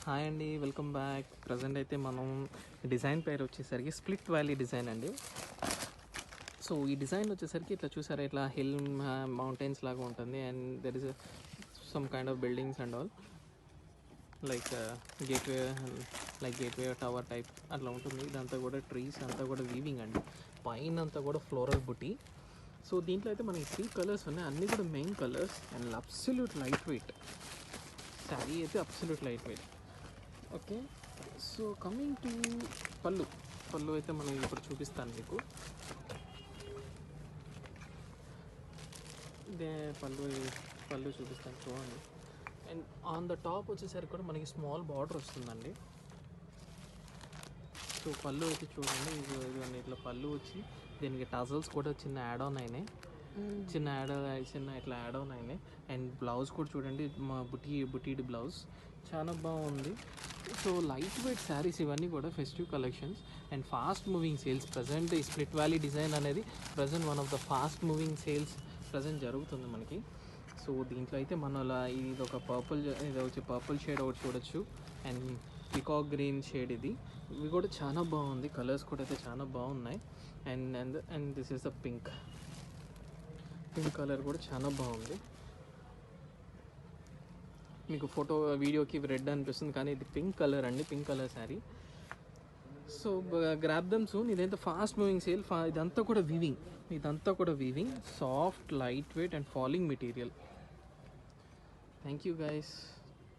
Hi అండి, welcome back. Present అయితే మనం డిజైన్ పేరు వచ్చేసరికి స్ప్లిట్ వ్యాలీ డిజైన్ అండి. సో ఈ డిజైన్ వచ్చేసరికి ఇట్లా చూసారా, ఇట్లా హిల్ మౌంటైన్స్ లాగా ఉంటుంది. And there is some kind of buildings and all like gateway gateway tower type అట్లా ఉంటుంది. ఇదంతా కూడా ట్రీస్ అంతా కూడా వీవింగ్ అండి. పైన అంతా కూడా ఫ్లోరల్ బుటీ. సో దీంట్లో అయితే మనకి 3 కలర్స్ ఉన్నాయి, అన్నీ కూడా main colours. And absolute light weight sari అయితే absolute light weight. Okay, so coming to పళ్ళు అయితే మనం ఇప్పుడు చూపిస్తాను మీకు. ఇదే పళ్ళు చూపిస్తాను చూడండి. అండ్ ఆన్ ద టాప్ వచ్చేసరికి కూడా మనకి స్మాల్ బార్డర్ వస్తుందండి. సో పళ్ళు అయితే చూడండి, ఇది ఇట్లా పళ్ళు వచ్చి దీనికి టజల్స్ కూడా చిన్న యాడ్ ఆన్ అయినాయి, చిన్న ఇట్లా యాడ్ ఆన్ అయినాయి. అండ్ బ్లౌజ్ కూడా చూడండి, మా బుటీడ్ బ్లౌజ్ చాలా బాగుంది. సో లైట్ వెయిట్ శారీస్ ఇవన్నీ కూడా festive collections and fast moving sales. Present ఈ స్ప్లిట్ వ్యాలీ డిజైన్ అనేది present one of the fast moving sales present జరుగుతుంది మనకి. సో దీంట్లో అయితే మన ఇది ఒక పర్పుల్ షేడ్ ఒకటి చూడొచ్చు. అండ్ పికాక్ గ్రీన్ షేడ్ ఇవి కూడా చాలా బాగుంది. కలర్స్ కూడా అయితే చాలా బాగున్నాయి. And this is the pink colour కూడా చాలా బాగుంది. మీకు వీడియోకి రెడ్ అనిపిస్తుంది, కానీ ఇది పింక్ కలర్ అండి, pink colour sari. So grab them soon. ఇదంతా ఫాస్ట్ మూవింగ్ సేల్. ఇదంతా కూడా weaving soft lightweight and falling material. Thank you guys.